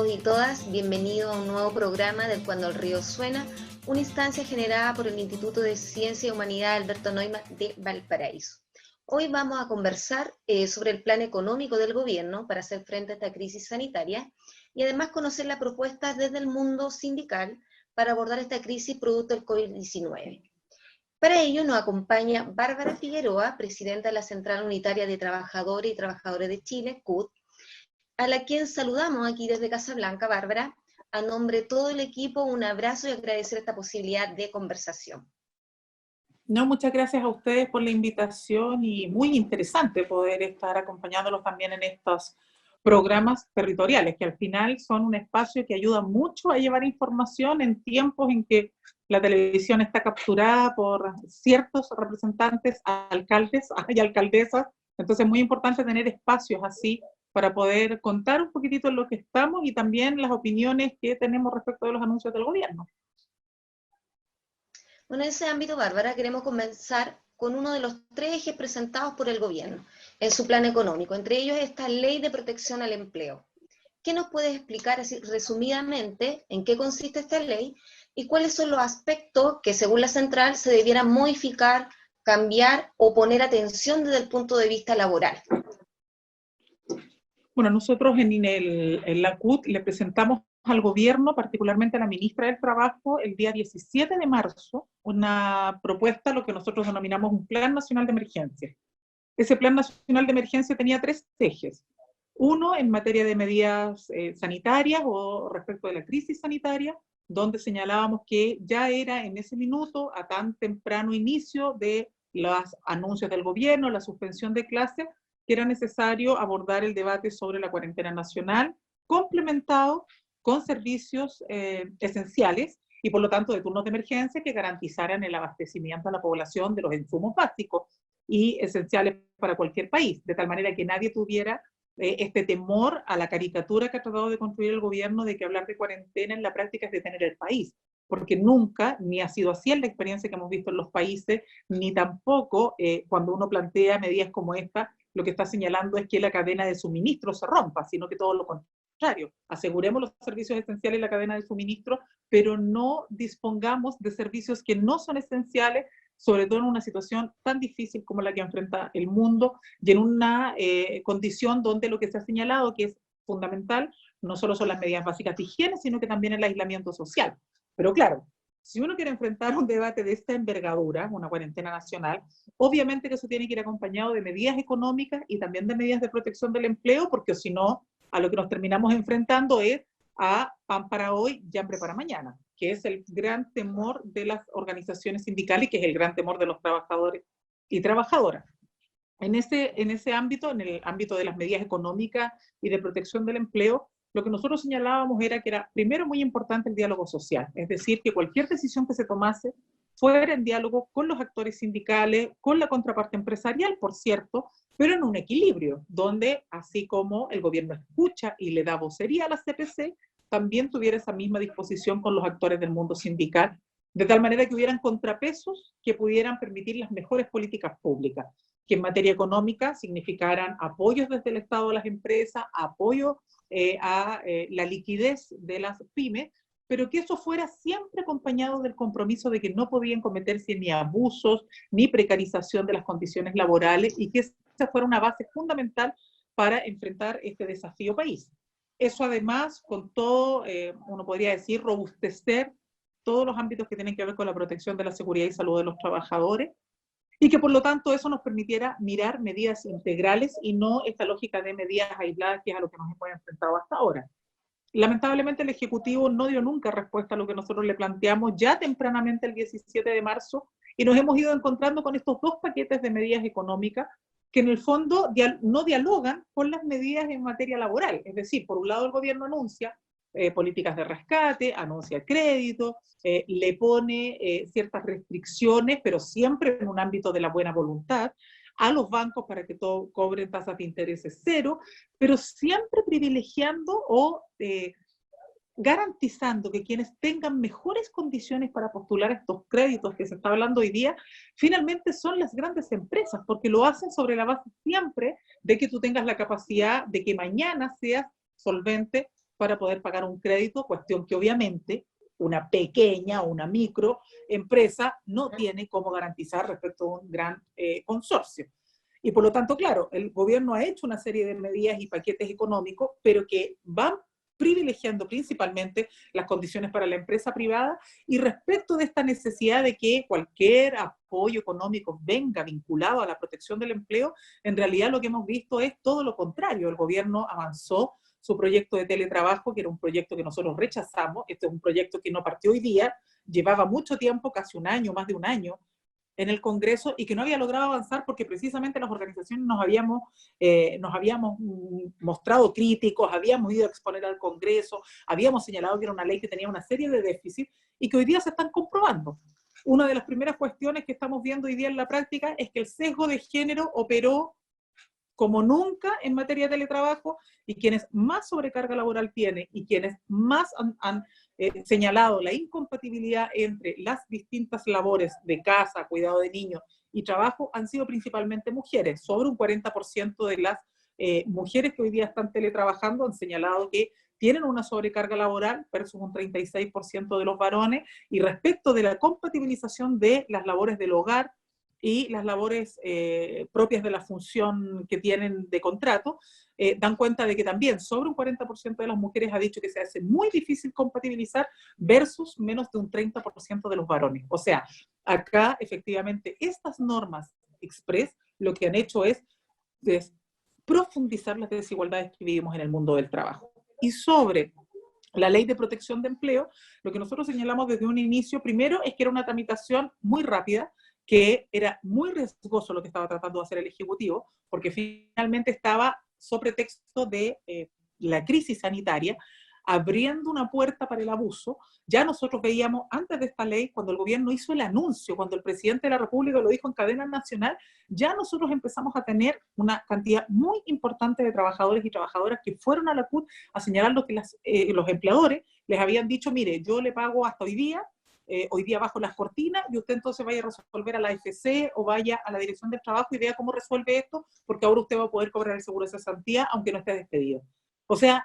todos y todas, bienvenidos a un nuevo programa del Cuando el Río Suena, una instancia generada por el Instituto de Ciencia y Humanidad Alberto Neumann de Valparaíso. Hoy vamos a conversar sobre el plan económico del gobierno para hacer frente a esta crisis sanitaria y además conocer las propuestas desde el mundo sindical para abordar esta crisis producto del COVID-19. Para ello nos acompaña Bárbara Figueroa, presidenta de la Central Unitaria de Trabajadores y Trabajadoras de Chile, CUT, a la quien saludamos aquí desde Casablanca. Bárbara, a nombre de todo el equipo, un abrazo y agradecer esta posibilidad de conversación. No, muchas gracias a ustedes por la invitación y muy interesante poder estar acompañándolos también en estos programas territoriales, que al final son un espacio que ayuda mucho a llevar información en tiempos en que la televisión está capturada por ciertos representantes, alcaldes y alcaldesas. Entonces es muy importante tener espacios así para poder contar un poquitito en lo que estamos y también las opiniones que tenemos respecto de los anuncios del gobierno. Bueno, en ese ámbito, Bárbara, queremos comenzar con uno de los 3 ejes presentados por el gobierno en su plan económico, entre ellos esta Ley de Protección al Empleo. ¿Qué nos puedes explicar así resumidamente en qué consiste esta ley y cuáles son los aspectos que, según la central, se debieran modificar, cambiar o poner atención desde el punto de vista laboral? Bueno, nosotros en la CUT le presentamos al gobierno, particularmente a la ministra del Trabajo, el día 17 de marzo, una propuesta, lo que nosotros denominamos un Plan Nacional de Emergencia. Ese Plan Nacional de Emergencia tenía 3 ejes. Uno, en materia de medidas sanitarias o respecto de la crisis sanitaria, donde señalábamos que ya era en ese minuto, a tan temprano inicio de los anuncios del gobierno, la suspensión de clases, que era necesario abordar el debate sobre la cuarentena nacional, complementado con servicios esenciales y por lo tanto de turnos de emergencia que garantizaran el abastecimiento a la población de los insumos básicos y esenciales para cualquier país, de tal manera que nadie tuviera este temor a la caricatura que ha tratado de construir el gobierno de que hablar de cuarentena en la práctica es detener el país, porque nunca, ni ha sido así en la experiencia que hemos visto en los países, ni tampoco cuando uno plantea medidas como esta, lo que está señalando es que la cadena de suministro se rompa, sino que todo lo contrario. Aseguremos los servicios esenciales en la cadena de suministro, pero no dispongamos de servicios que no son esenciales, sobre todo en una situación tan difícil como la que enfrenta el mundo y en una condición donde lo que se ha señalado que es fundamental no solo son las medidas básicas de higiene, sino que también el aislamiento social. Pero claro, si uno quiere enfrentar un debate de esta envergadura, una cuarentena nacional, obviamente que eso tiene que ir acompañado de medidas económicas y también de medidas de protección del empleo, porque si no, a lo que nos terminamos enfrentando es a pan para hoy y hambre para mañana, que es el gran temor de las organizaciones sindicales y que es el gran temor de los trabajadores y trabajadoras. En ese ámbito, en el ámbito de las medidas económicas y de protección del empleo, lo que nosotros señalábamos era que era primero muy importante el diálogo social, es decir, que cualquier decisión que se tomase fuera en diálogo con los actores sindicales, con la contraparte empresarial, por cierto, pero en un equilibrio, donde así como el gobierno escucha y le da vocería a la CPC, también tuviera esa misma disposición con los actores del mundo sindical, de tal manera que hubieran contrapesos que pudieran permitir las mejores políticas públicas, que en materia económica significaran apoyos desde el Estado a las empresas, apoyo a la liquidez de las pymes, pero que eso fuera siempre acompañado del compromiso de que no podían cometerse ni abusos, ni precarización de las condiciones laborales, y que esa fuera una base fundamental para enfrentar este desafío país. Eso además, con todo, uno podría decir, robustecer todos los ámbitos que tienen que ver con la protección de la seguridad y salud de los trabajadores, y que por lo tanto eso nos permitiera mirar medidas integrales y no esta lógica de medidas aisladas, que es a lo que nos hemos enfrentado hasta ahora. Lamentablemente el Ejecutivo no dio nunca respuesta a lo que nosotros le planteamos ya tempranamente el 17 de marzo y nos hemos ido encontrando con estos 2 paquetes de medidas económicas que en el fondo no dialogan con las medidas en materia laboral. Es decir, por un lado el gobierno anuncia políticas de rescate, anuncia crédito, le pone ciertas restricciones, pero siempre en un ámbito de la buena voluntad, a los bancos para que todo cobren tasas de intereses cero, pero siempre privilegiando o garantizando que quienes tengan mejores condiciones para postular estos créditos que se está hablando hoy día, finalmente son las grandes empresas, porque lo hacen sobre la base siempre de que tú tengas la capacidad de que mañana seas solvente para poder pagar un crédito, cuestión que obviamente una pequeña o una microempresa no tiene cómo garantizar respecto a un gran consorcio. Y por lo tanto, claro, el gobierno ha hecho una serie de medidas y paquetes económicos, pero que van privilegiando principalmente las condiciones para la empresa privada, y respecto de esta necesidad de que cualquier apoyo económico venga vinculado a la protección del empleo, en realidad lo que hemos visto es todo lo contrario. El gobierno avanzó su proyecto de teletrabajo, que era un proyecto que nosotros rechazamos. Este es un proyecto que no partió hoy día, llevaba mucho tiempo, casi un año, más de un año, en el Congreso, y que no había logrado avanzar porque precisamente las organizaciones nos habíamos mostrado críticos, habíamos ido a exponer al Congreso, habíamos señalado que era una ley que tenía una serie de déficits y que hoy día se están comprobando. Una de las primeras cuestiones que estamos viendo hoy día en la práctica es que el sesgo de género operó como nunca en materia de teletrabajo, y quienes más sobrecarga laboral tienen y quienes más han señalado la incompatibilidad entre las distintas labores de casa, cuidado de niños y trabajo han sido principalmente mujeres. Sobre un 40% de las mujeres que hoy día están teletrabajando han señalado que tienen una sobrecarga laboral versus un 36% de los varones, y respecto de la compatibilización de las labores del hogar y las labores propias de la función que tienen de contrato, dan cuenta de que también sobre un 40% de las mujeres ha dicho que se hace muy difícil compatibilizar versus menos de un 30% de los varones. O sea, acá efectivamente estas normas express lo que han hecho es profundizar las desigualdades que vivimos en el mundo del trabajo. Y sobre la ley de protección de empleo, lo que nosotros señalamos desde un inicio, primero, es que era una tramitación muy rápida, que era muy riesgoso lo que estaba tratando de hacer el Ejecutivo, porque finalmente estaba, sobre pretexto de la crisis sanitaria, abriendo una puerta para el abuso. Ya nosotros veíamos antes de esta ley, cuando el gobierno hizo el anuncio, cuando el presidente de la República lo dijo en cadena nacional, ya nosotros empezamos a tener una cantidad muy importante de trabajadores y trabajadoras que fueron a la CUT a señalar lo que los empleadores les habían dicho: mire, yo le pago hasta hoy día bajo las cortinas, y usted entonces vaya a resolver a la AFC o vaya a la Dirección del Trabajo y vea cómo resuelve esto, porque ahora usted va a poder cobrar el seguro de cesantía aunque no esté despedido. O sea,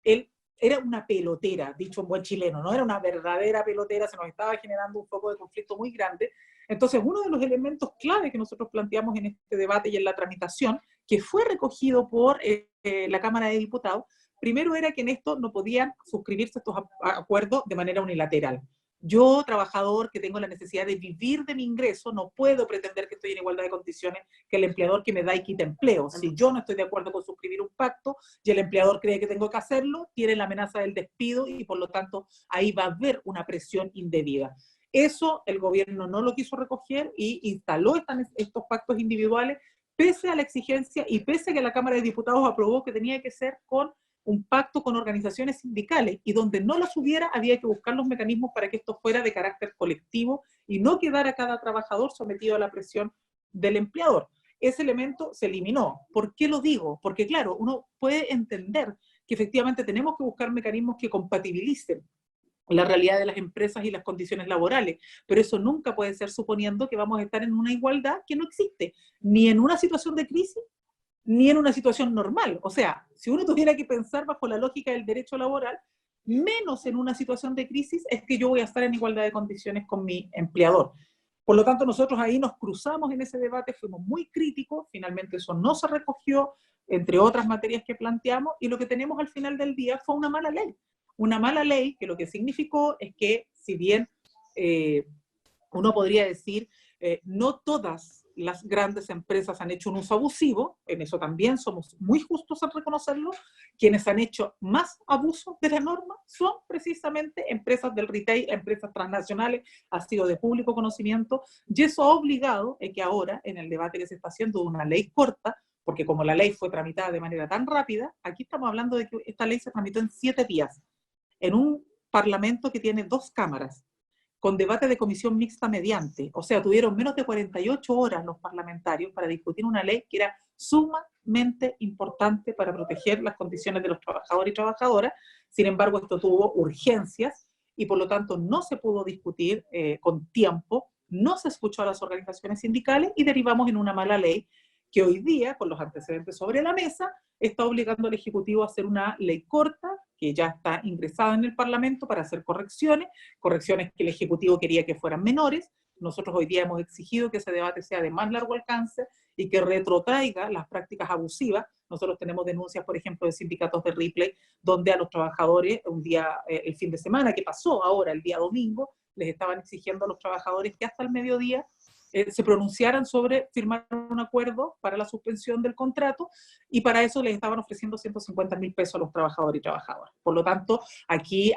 él era una pelotera, dicho en buen chileno, no era una verdadera pelotera, se nos estaba generando un foco de conflicto muy grande. Entonces, uno de los elementos clave que nosotros planteamos en este debate y en la tramitación, que fue recogido por la Cámara de Diputados, primero era que en esto no podían suscribirse estos acuerdos de manera unilateral. Yo, trabajador que tengo la necesidad de vivir de mi ingreso, no puedo pretender que estoy en igualdad de condiciones que el empleador que me da y quita empleo. Si yo no estoy de acuerdo con suscribir un pacto y el empleador cree que tengo que hacerlo, tiene la amenaza del despido, y por lo tanto ahí va a haber una presión indebida. Eso el gobierno no lo quiso recoger y instaló estos pactos individuales, pese a la exigencia y pese a que la Cámara de Diputados aprobó que tenía que ser con un pacto con organizaciones sindicales, y donde no las hubiera había que buscar los mecanismos para que esto fuera de carácter colectivo y no quedara cada trabajador sometido a la presión del empleador. Ese elemento se eliminó. ¿Por qué lo digo? Porque claro, uno puede entender que efectivamente tenemos que buscar mecanismos que compatibilicen la realidad de las empresas y las condiciones laborales, pero eso nunca puede ser suponiendo que vamos a estar en una igualdad que no existe, ni en una situación de crisis, ni en una situación normal. O sea, si uno tuviera que pensar bajo la lógica del derecho laboral, menos en una situación de crisis es que yo voy a estar en igualdad de condiciones con mi empleador. Por lo tanto, nosotros ahí nos cruzamos en ese debate, fuimos muy críticos, finalmente eso no se recogió, entre otras materias que planteamos, y lo que tenemos al final del día fue una mala ley. Una mala ley que lo que significó es que, si bien uno podría decir, no todas las grandes empresas han hecho un uso abusivo, en eso también somos muy justos en reconocerlo, quienes han hecho más abuso de la norma son precisamente empresas del retail, empresas transnacionales, ha sido de público conocimiento, y eso ha obligado que ahora, en el debate que se está haciendo de una ley corta, porque como la ley fue tramitada de manera tan rápida, aquí estamos hablando de que esta ley se tramitó en 7 días, en un parlamento que tiene 2 cámaras, con debate de comisión mixta mediante. O sea, tuvieron menos de 48 horas los parlamentarios para discutir una ley que era sumamente importante para proteger las condiciones de los trabajadores y trabajadoras. Sin embargo, esto tuvo urgencias y por lo tanto no se pudo discutir con tiempo, no se escuchó a las organizaciones sindicales y derivamos en una mala ley que hoy día, con los antecedentes sobre la mesa, está obligando al Ejecutivo a hacer una ley corta, que ya está ingresada en el Parlamento para hacer correcciones que el Ejecutivo quería que fueran menores. Nosotros hoy día hemos exigido que ese debate sea de más largo alcance y que retrotraiga las prácticas abusivas. Nosotros tenemos denuncias, por ejemplo, de sindicatos de Ripley, donde a los trabajadores, un día, el fin de semana que pasó ahora, el día domingo, les estaban exigiendo a los trabajadores que hasta el mediodía se pronunciaran sobre firmar un acuerdo para la suspensión del contrato, y para eso les estaban ofreciendo 150.000 pesos a los trabajadores y trabajadoras. Por lo tanto, aquí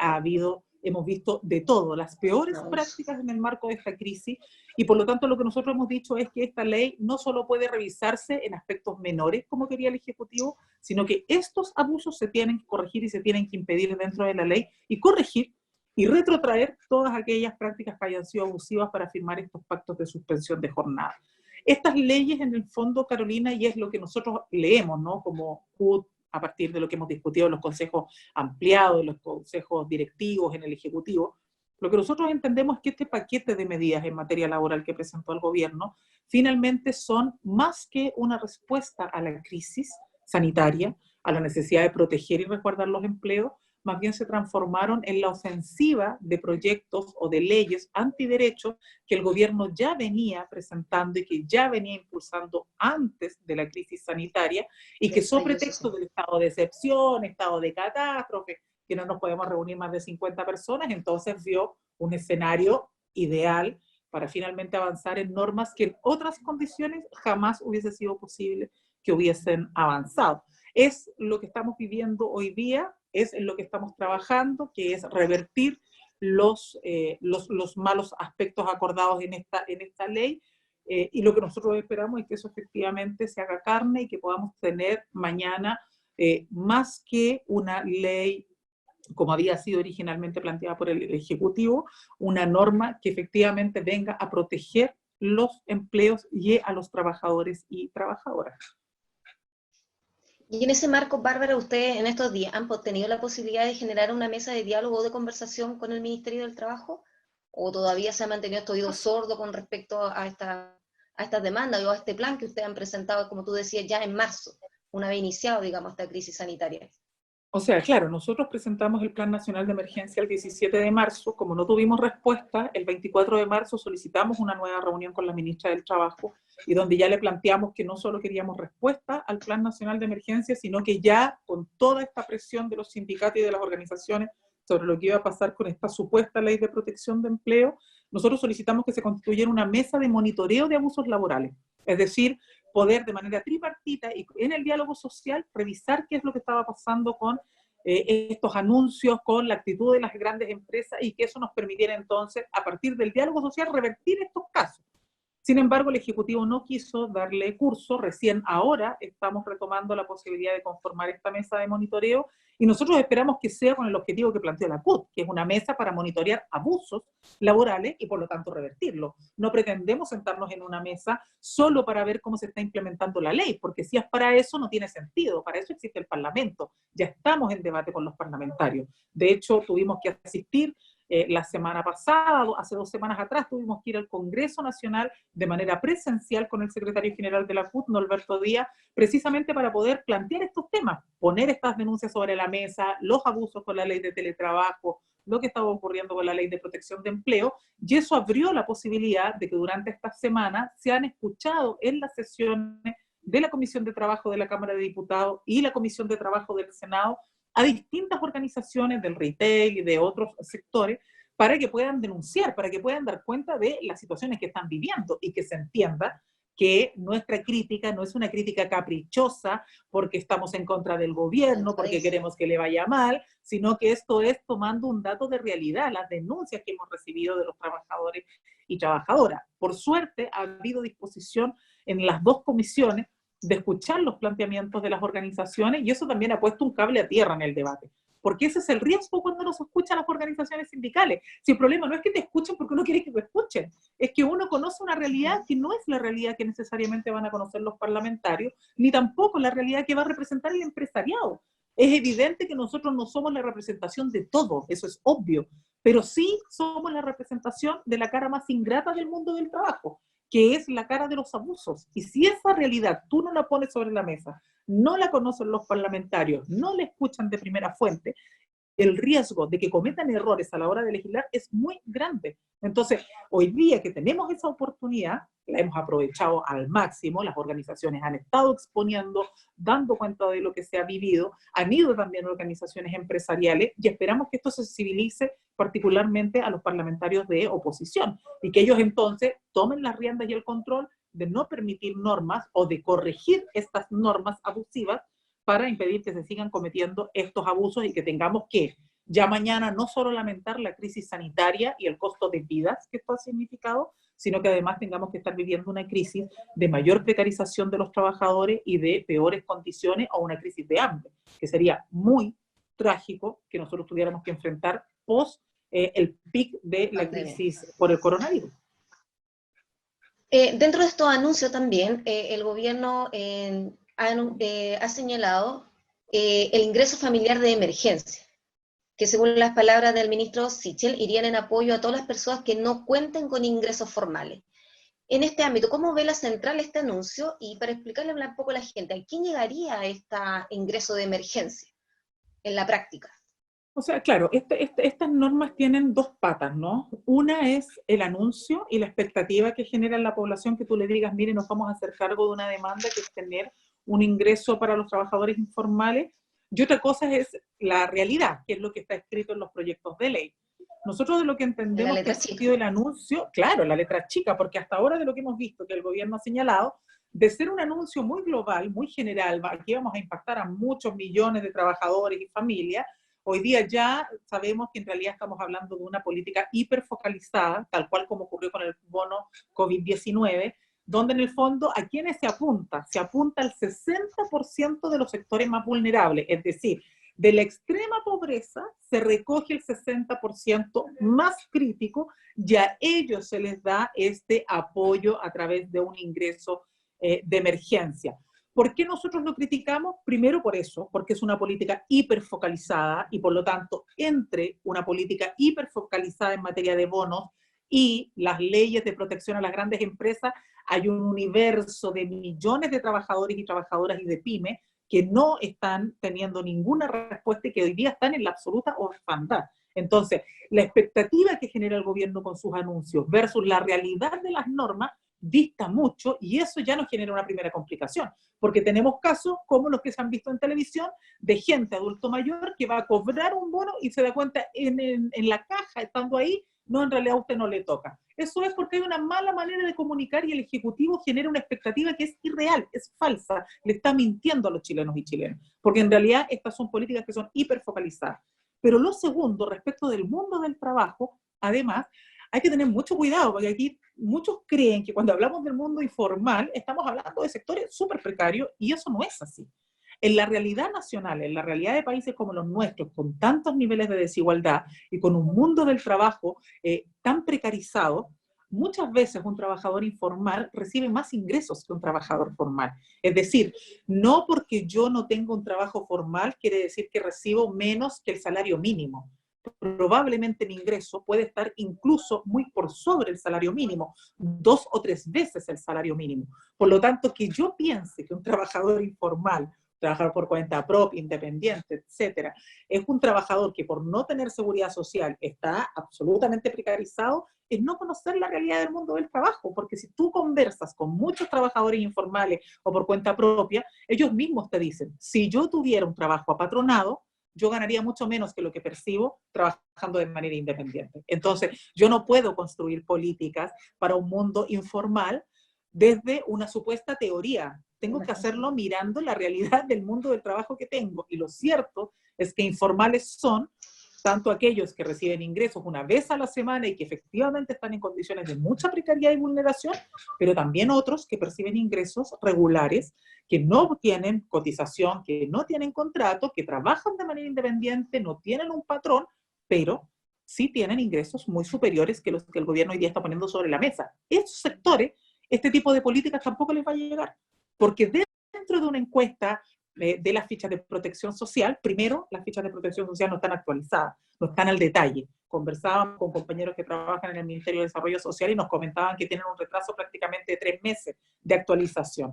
hemos visto de todo, las peores prácticas en el marco de esta crisis, y por lo tanto lo que nosotros hemos dicho es que esta ley no solo puede revisarse en aspectos menores, como quería el Ejecutivo, sino que estos abusos se tienen que corregir y se tienen que impedir dentro de la ley, y corregir y retrotraer todas aquellas prácticas que hayan sido abusivas para firmar estos pactos de suspensión de jornada. Estas leyes, en el fondo, Carolina, y es lo que nosotros leemos, ¿no?, como CUT, a partir de lo que hemos discutido en los consejos ampliados, en los consejos directivos, en el Ejecutivo, lo que nosotros entendemos es que este paquete de medidas en materia laboral que presentó el gobierno finalmente son más que una respuesta a la crisis sanitaria, a la necesidad de proteger y resguardar los empleos, más bien se transformaron en la ofensiva de proyectos o de leyes antiderechos que el gobierno ya venía presentando y que ya venía impulsando antes de la crisis sanitaria, y que sobre texto del estado de excepción, estado de catástrofe, que no nos podemos reunir más de 50 personas, entonces vio un escenario ideal para finalmente avanzar en normas que en otras condiciones jamás hubiese sido posible que hubiesen avanzado. Es lo que estamos viviendo hoy día, es en lo que estamos trabajando, que es revertir los malos aspectos acordados en esta ley, y lo que nosotros esperamos es que eso efectivamente se haga carne y que podamos tener mañana, más que una ley como había sido originalmente planteada por el Ejecutivo, una norma que efectivamente venga a proteger los empleos y a los trabajadores y trabajadoras. Y en ese marco, Bárbara, ustedes en estos días han tenido la posibilidad de generar una mesa de diálogo o de conversación con el Ministerio del Trabajo, o todavía se ha mantenido este oído sordo con respecto a estas demandas o a este plan que ustedes han presentado, como tú decías, ya en marzo, una vez iniciado, digamos, esta crisis sanitaria? O sea, claro, nosotros presentamos el Plan Nacional de Emergencia el 17 de marzo, como no tuvimos respuesta, el 24 de marzo solicitamos una nueva reunión con la ministra del Trabajo, y donde ya le planteamos que no solo queríamos respuesta al Plan Nacional de Emergencia, sino que ya con toda esta presión de los sindicatos y de las organizaciones sobre lo que iba a pasar con esta supuesta ley de protección de empleo, nosotros solicitamos que se constituyera una mesa de monitoreo de abusos laborales, es decir, poder de manera tripartita y en el diálogo social revisar qué es lo que estaba pasando con estos anuncios, con la actitud de las grandes empresas, y que eso nos permitiera entonces, a partir del diálogo social, revertir estos casos. Sin embargo, el Ejecutivo no quiso darle curso. Recién ahora estamos retomando la posibilidad de conformar esta mesa de monitoreo, y nosotros esperamos que sea con el objetivo que planteó la CUT, que es una mesa para monitorear abusos laborales y por lo tanto revertirlo. No pretendemos sentarnos en una mesa solo para ver cómo se está implementando la ley, porque si es para eso no tiene sentido, para eso existe el Parlamento. Ya estamos en debate con los parlamentarios. De hecho, tuvimos que asistir la semana pasada, hace 2 semanas atrás, tuvimos que ir al Congreso Nacional de manera presencial con el secretario general de la CUT, Norberto Díaz, precisamente para poder plantear estos temas, poner estas denuncias sobre la mesa, los abusos con la ley de teletrabajo, lo que estaba ocurriendo con la ley de protección de empleo, y eso abrió la posibilidad de que durante esta semana se han escuchado en las sesiones de la Comisión de Trabajo de la Cámara de Diputados y la Comisión de Trabajo del Senado a distintas organizaciones del retail y de otros sectores para que puedan denunciar, para que puedan dar cuenta de las situaciones que están viviendo, y que se entienda que nuestra crítica no es una crítica caprichosa porque estamos en contra del gobierno, porque queremos que le vaya mal, sino que esto es tomando un dato de realidad, las denuncias que hemos recibido de los trabajadores y trabajadoras. Por suerte, ha habido disposición en las 2 comisiones de escuchar los planteamientos de las organizaciones, y eso también ha puesto un cable a tierra en el debate, porque ese es el riesgo cuando nos escuchan las organizaciones sindicales. Si el problema no es que te escuchen porque uno quiere que te escuchen, es que uno conoce una realidad que no es la realidad que necesariamente van a conocer los parlamentarios, ni tampoco la realidad que va a representar el empresariado. Es evidente que nosotros no somos la representación de todo, eso es obvio, pero sí somos la representación de la cara más ingrata del mundo del trabajo, que es la cara de los abusos. Y si esa realidad tú no la pones sobre la mesa, no la conocen los parlamentarios, no la escuchan de primera fuente, el riesgo de que cometan errores a la hora de legislar es muy grande. Entonces, hoy día que tenemos esa oportunidad, la hemos aprovechado al máximo, las organizaciones han estado exponiendo, dando cuenta de lo que se ha vivido, han ido también organizaciones empresariales y esperamos que esto se sensibilice particularmente a los parlamentarios de oposición y que ellos entonces tomen las riendas y el control de no permitir normas o de corregir estas normas abusivas para impedir que se sigan cometiendo estos abusos y que tengamos que ya mañana no solo lamentar la crisis sanitaria y el costo de vidas que esto ha significado, sino que además tengamos que estar viviendo una crisis de mayor precarización de los trabajadores y de peores condiciones o una crisis de hambre, que sería muy trágico que nosotros tuviéramos que enfrentar post el pic de la crisis por el coronavirus. Dentro de estos anuncios también, el gobierno ha señalado el ingreso familiar de emergencia, que según las palabras del ministro Sichel, irían en apoyo a todas las personas que no cuenten con ingresos formales. En este ámbito, ¿cómo ve la central este anuncio? Y para explicarle un poco a la gente, ¿a quién llegaría este ingreso de emergencia en la práctica? O sea, claro, estas normas tienen dos patas, ¿no? Una es el anuncio y la expectativa que genera en la población que tú le digas, mire, nos vamos a hacer cargo de una demanda que es tener un ingreso para los trabajadores informales. Y otra cosa es la realidad, que es lo que está escrito en los proyectos de ley. Nosotros de lo que entendemos que ha sido el anuncio, claro, la letra chica, porque hasta ahora de lo que hemos visto que el gobierno ha señalado, de ser un anuncio muy global, muy general, aquí vamos a impactar a muchos millones de trabajadores y familias, hoy día ya sabemos que en realidad estamos hablando de una política hiperfocalizada, tal cual como ocurrió con el bono COVID-19, donde en el fondo, ¿a quiénes se apunta? Se apunta al 60% de los sectores más vulnerables, es decir, de la extrema pobreza se recoge el 60% más crítico y a ellos se les da este apoyo a través de un ingreso de emergencia. ¿Por qué nosotros lo criticamos? Primero por eso, porque es una política hiperfocalizada y por lo tanto entre una política hiperfocalizada en materia de bonos y las leyes de protección a las grandes empresas, hay un universo de millones de trabajadores y trabajadoras y de pymes que no están teniendo ninguna respuesta y que hoy día están en la absoluta orfandad. Entonces, la expectativa que genera el gobierno con sus anuncios versus la realidad de las normas dista mucho y eso ya nos genera una primera complicación, porque tenemos casos como los que se han visto en televisión de gente adulto mayor que va a cobrar un bono y se da cuenta en la caja, estando ahí, no, en realidad a usted no le toca. Eso es porque hay una mala manera de comunicar y el Ejecutivo genera una expectativa que es irreal, es falsa, le está mintiendo a los chilenos y chilenas, porque en realidad estas son políticas que son hiperfocalizadas. Pero lo segundo, respecto del mundo del trabajo, además, hay que tener mucho cuidado, porque aquí muchos creen que cuando hablamos del mundo informal, estamos hablando de sectores súper precarios, y eso no es así. En la realidad nacional, en la realidad de países como los nuestros, con tantos niveles de desigualdad y con un mundo del trabajo tan precarizado, muchas veces un trabajador informal recibe más ingresos que un trabajador formal. Es decir, no porque yo no tengo un trabajo formal quiere decir que recibo menos que el salario mínimo. Probablemente mi ingreso puede estar incluso muy por sobre el salario mínimo, 2 o 3 veces el salario mínimo. Por lo tanto, que yo piense que un trabajador informal, trabajar por cuenta propia, independiente, etcétera, es un trabajador que por no tener seguridad social está absolutamente precarizado, es no conocer la realidad del mundo del trabajo, porque si tú conversas con muchos trabajadores informales o por cuenta propia, ellos mismos te dicen, si yo tuviera un trabajo apatronado, yo ganaría mucho menos que lo que percibo trabajando de manera independiente. Entonces, yo no puedo construir políticas para un mundo informal desde una supuesta teoría. Tengo que hacerlo mirando la realidad del mundo del trabajo que tengo. Y lo cierto es que informales son tanto aquellos que reciben ingresos una vez a la semana y que efectivamente están en condiciones de mucha precariedad y vulneración, pero también otros que perciben ingresos regulares, que no tienen cotización, que no tienen contrato, que trabajan de manera independiente, no tienen un patrón, pero sí tienen ingresos muy superiores que los que el gobierno hoy día está poniendo sobre la mesa. Esos sectores, este tipo de políticas tampoco les va a llegar, porque dentro de una encuesta de las fichas de protección social. Primero, las fichas de protección social no están actualizadas, no están al detalle. Conversábamos con compañeros que trabajan en el Ministerio de Desarrollo Social y nos comentaban que tienen un retraso prácticamente de 3 meses de actualización.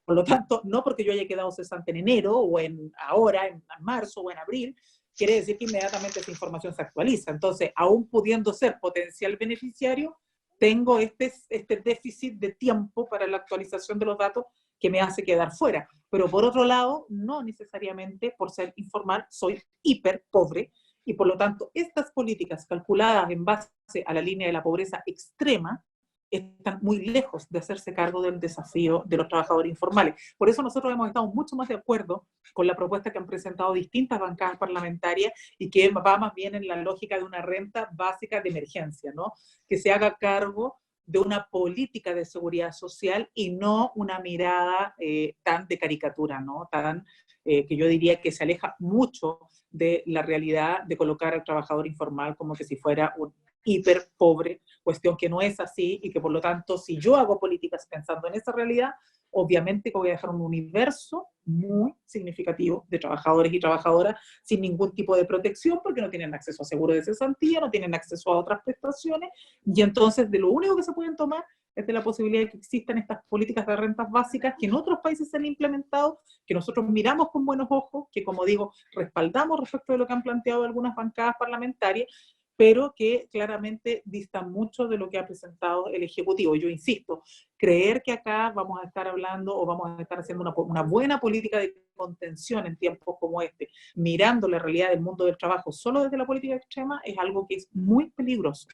Por lo tanto, no porque yo haya quedado cesante en enero o ahora, en marzo o en abril, quiere decir que inmediatamente esa información se actualiza. Entonces, aún pudiendo ser potencial beneficiario, tengo este déficit de tiempo para la actualización de los datos que me hace quedar fuera. Pero por otro lado, no necesariamente por ser informal soy hiper pobre, y por lo tanto estas políticas calculadas en base a la línea de la pobreza extrema están muy lejos de hacerse cargo del desafío de los trabajadores informales. Por eso nosotros hemos estado mucho más de acuerdo con la propuesta que han presentado distintas bancadas parlamentarias y que va más bien en la lógica de una renta básica de emergencia, ¿no? Que se haga cargo de una política de seguridad social y no una mirada tan de caricatura, ¿no? Tan, que yo diría que se aleja mucho de la realidad de colocar al trabajador informal como que si fuera un hiper pobre, cuestión que no es así y que por lo tanto si yo hago políticas pensando en esa realidad, obviamente que voy a dejar un universo muy significativo de trabajadores y trabajadoras sin ningún tipo de protección porque no tienen acceso a seguro de cesantía, no tienen acceso a otras prestaciones y entonces de lo único que se pueden tomar es de la posibilidad de que existan estas políticas de rentas básicas que en otros países se han implementado, que nosotros miramos con buenos ojos, que como digo, respaldamos respecto de lo que han planteado algunas bancadas parlamentarias, pero que claramente distan mucho de lo que ha presentado el Ejecutivo. Yo insisto, creer que acá vamos a estar hablando o vamos a estar haciendo una buena política de contención en tiempos como este, mirando la realidad del mundo del trabajo solo desde la política extrema, es algo que es muy peligroso.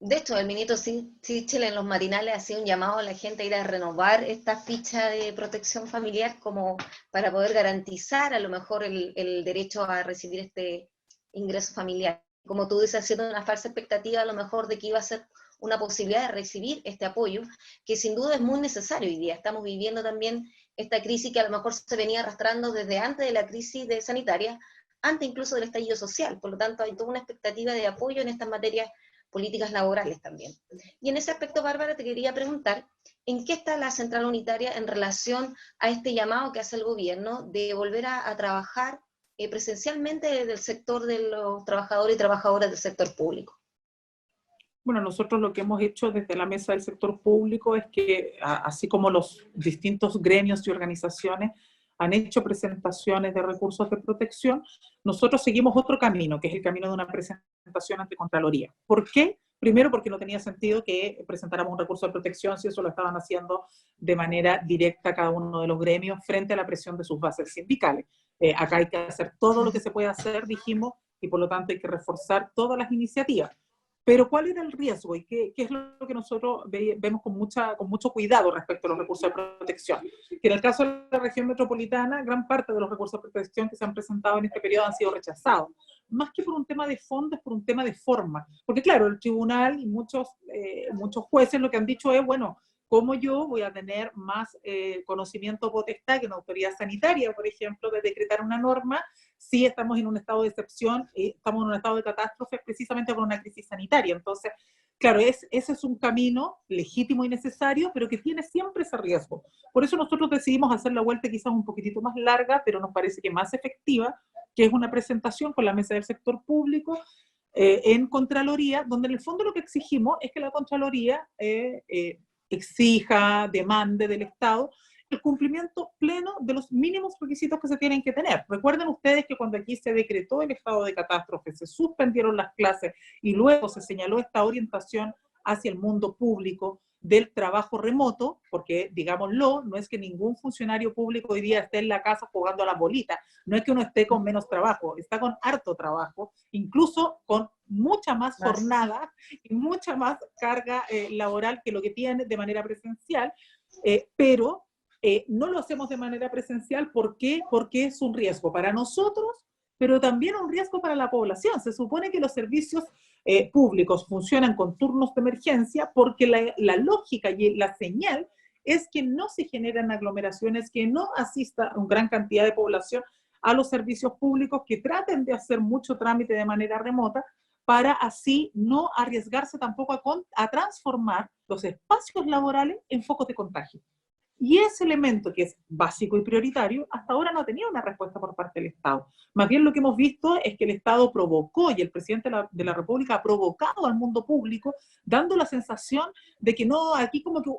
De hecho, el ministro Sichel en los matinales hacía un llamado a la gente a ir a renovar esta ficha de protección familiar como para poder garantizar a lo mejor el derecho a recibir este ingreso familiar. Como tú dices, haciendo una falsa expectativa a lo mejor de que iba a ser una posibilidad de recibir este apoyo, que sin duda es muy necesario hoy día. Estamos viviendo también esta crisis que a lo mejor se venía arrastrando desde antes de la crisis sanitaria, antes incluso del estallido social. Por lo tanto, hay toda una expectativa de apoyo en estas materias políticas laborales también. Y en ese aspecto, Bárbara, te quería preguntar, ¿en qué está la central unitaria en relación a este llamado que hace el gobierno de volver a trabajar presencialmente desde el sector de los trabajadores y trabajadoras del sector público? Bueno, nosotros lo que hemos hecho desde la mesa del sector público es que, así como los distintos gremios y organizaciones han hecho presentaciones de recursos de protección, nosotros seguimos otro camino, que es el camino de una presentación ante Contraloría. ¿Por qué? Primero, porque no tenía sentido que presentáramos un recurso de protección si eso lo estaban haciendo de manera directa cada uno de los gremios frente a la presión de sus bases sindicales. Acá hay que hacer todo lo que se puede hacer, dijimos, y por lo tanto hay que reforzar todas las iniciativas. Pero ¿cuál era el riesgo? ¿Y qué es lo que nosotros vemos con mucho cuidado respecto a los recursos de protección? Que en el caso de la región metropolitana, gran parte de los recursos de protección que se han presentado en este periodo han sido rechazados. Más que por un tema de fondo, es por un tema de forma. Porque claro, el tribunal y muchos jueces lo que han dicho es, bueno, ¿cómo yo voy a tener más conocimiento potestad que una autoridad sanitaria, por ejemplo, de decretar una norma si estamos en un estado de excepción, estamos en un estado de catástrofe precisamente por una crisis sanitaria? Entonces, claro, ese es un camino legítimo y necesario, pero que tiene siempre ese riesgo. Por eso nosotros decidimos hacer la vuelta quizás un poquitito más larga, pero nos parece que más efectiva, que es una presentación con la mesa del sector público en Contraloría, donde en el fondo lo que exigimos es que la Contraloría exija, demande del Estado el cumplimiento pleno de los mínimos requisitos que se tienen que tener. Recuerden ustedes que cuando aquí se decretó el estado de catástrofe, se suspendieron las clases y luego se señaló esta orientación hacia el mundo público del trabajo remoto, porque digámoslo, no es que ningún funcionario público hoy día esté en la casa jugando a la bolita, no es que uno esté con menos trabajo, está con harto trabajo, incluso con mucha más jornada y mucha más carga laboral que lo que tiene de manera presencial, pero no lo hacemos de manera presencial. ¿Por qué? Porque es un riesgo para nosotros, pero también un riesgo para la población. Se supone que los servicios públicos funcionan con turnos de emergencia porque la lógica y la señal es que no se generan aglomeraciones, que no asista una gran cantidad de población a los servicios públicos, que traten de hacer mucho trámite de manera remota, para así no arriesgarse tampoco a transformar los espacios laborales en focos de contagio. Y ese elemento que es básico y prioritario, hasta ahora no ha tenido una respuesta por parte del Estado. Más bien lo que hemos visto es que el Estado provocó, y el presidente de la República ha provocado al mundo público, dando la sensación de que no, aquí como que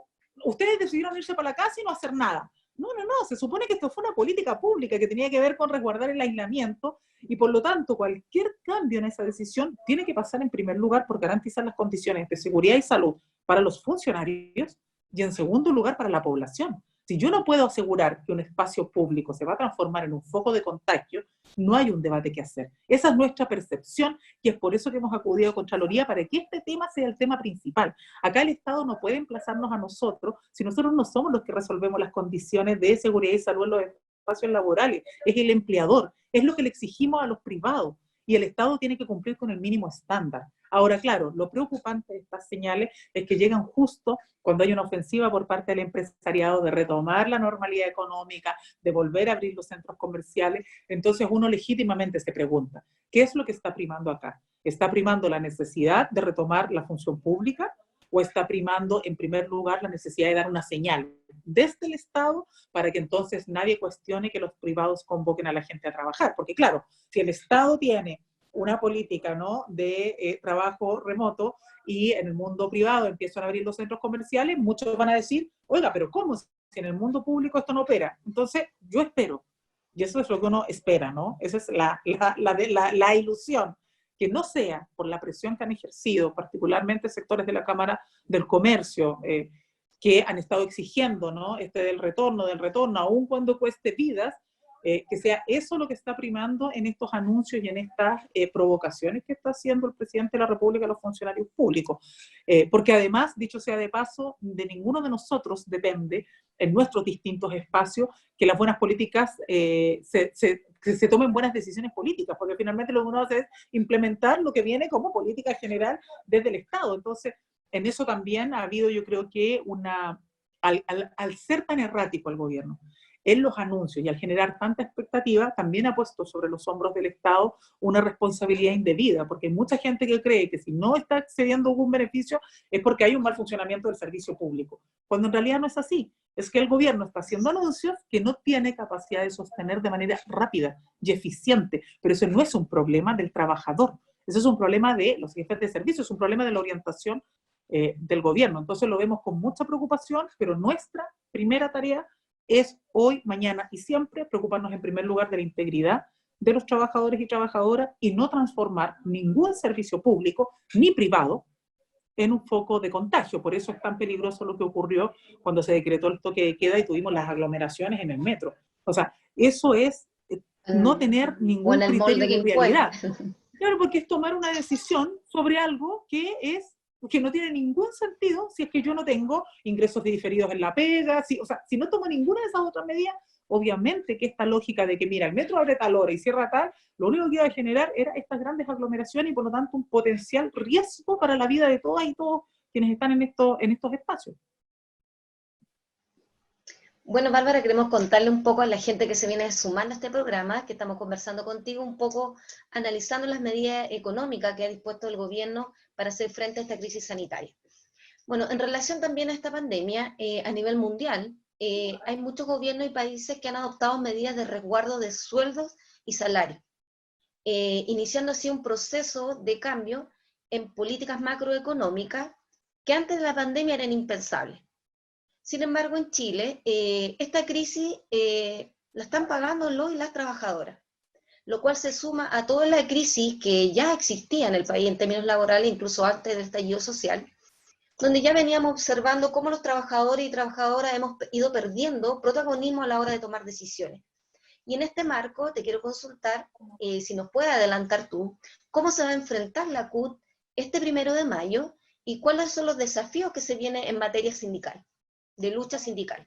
ustedes decidieron irse para la casa y no hacer nada. No, se supone que esto fue una política pública que tenía que ver con resguardar el aislamiento, y por lo tanto cualquier cambio en esa decisión tiene que pasar en primer lugar por garantizar las condiciones de seguridad y salud para los funcionarios, y en segundo lugar para la población. Si yo no puedo asegurar que un espacio público se va a transformar en un foco de contagio, no hay un debate que hacer. Esa es nuestra percepción, y es por eso que hemos acudido a Contraloría, para que este tema sea el tema principal. Acá el Estado no puede emplazarnos a nosotros si nosotros no somos los que resolvemos las condiciones de seguridad y salud en los espacios laborales. Es el empleador, es lo que le exigimos a los privados, y el Estado tiene que cumplir con el mínimo estándar. Ahora, claro, lo preocupante de estas señales es que llegan justo cuando hay una ofensiva por parte del empresariado de retomar la normalidad económica, de volver a abrir los centros comerciales. Entonces uno legítimamente se pregunta, ¿qué es lo que está primando acá? ¿Está primando la necesidad de retomar la función pública, o está primando en primer lugar la necesidad de dar una señal desde el Estado para que entonces nadie cuestione que los privados convoquen a la gente a trabajar? Porque claro, si el Estado tiene una política, ¿no?, de trabajo remoto, y en el mundo privado empiezan a abrir los centros comerciales, muchos van a decir, oiga, pero ¿cómo? Si en el mundo público esto no opera. Entonces yo espero, y eso es lo que uno espera, ¿no? Esa es la ilusión, que no sea por la presión que han ejercido, particularmente sectores de la Cámara del Comercio, que han estado exigiendo, ¿no?, del retorno, aun cuando cueste vidas, que sea eso lo que está primando en estos anuncios y en estas provocaciones que está haciendo el presidente de la República a los funcionarios públicos. Porque además, dicho sea de paso, de ninguno de nosotros depende, en nuestros distintos espacios, que las buenas políticas que se tomen buenas decisiones políticas, porque finalmente lo que uno hace es implementar lo que viene como política general desde el Estado. Entonces, en eso también ha habido, yo creo que al ser tan errático el gobierno en los anuncios y al generar tanta expectativa, también ha puesto sobre los hombros del Estado una responsabilidad indebida, porque hay mucha gente que cree que si no está accediendo a algún beneficio es porque hay un mal funcionamiento del servicio público, cuando en realidad no es así. Es que el gobierno está haciendo anuncios que no tiene capacidad de sostener de manera rápida y eficiente, pero eso no es un problema del trabajador, eso es un problema de los jefes de servicio, es un problema de la orientación del gobierno. Entonces lo vemos con mucha preocupación, pero nuestra primera tarea es hoy, mañana y siempre preocuparnos en primer lugar de la integridad de los trabajadores y trabajadoras, y no transformar ningún servicio público ni privado en un foco de contagio. Por eso es tan peligroso lo que ocurrió cuando se decretó el toque de queda y tuvimos las aglomeraciones en el metro. O sea, eso es no tener ningún criterio de realidad. Claro, porque es tomar una decisión sobre algo que no tiene ningún sentido si es que yo no tengo ingresos diferidos en la pega, si no tomo ninguna de esas otras medidas. Obviamente que esta lógica de que, mira, el metro abre tal hora y cierra tal, lo único que iba a generar era estas grandes aglomeraciones y por lo tanto un potencial riesgo para la vida de todas y todos quienes están en estos espacios. Bueno, Bárbara, queremos contarle un poco a la gente que se viene sumando a este programa, que estamos conversando contigo un poco, analizando las medidas económicas que ha dispuesto el gobierno para hacer frente a esta crisis sanitaria. Bueno, en relación también a esta pandemia, a nivel mundial, hay muchos gobiernos y países que han adoptado medidas de resguardo de sueldos y salarios, iniciando así un proceso de cambio en políticas macroeconómicas que antes de la pandemia eran impensables. Sin embargo, en Chile, esta crisis la están pagando los y las trabajadoras, lo cual se suma a toda la crisis que ya existía en el país en términos laborales, incluso antes del estallido social, donde ya veníamos observando cómo los trabajadores y trabajadoras hemos ido perdiendo protagonismo a la hora de tomar decisiones. Y en este marco te quiero consultar, si nos puedes adelantar tú, cómo se va a enfrentar la CUT este 1 de mayo y cuáles son los desafíos que se vienen en materia sindical, de lucha sindical.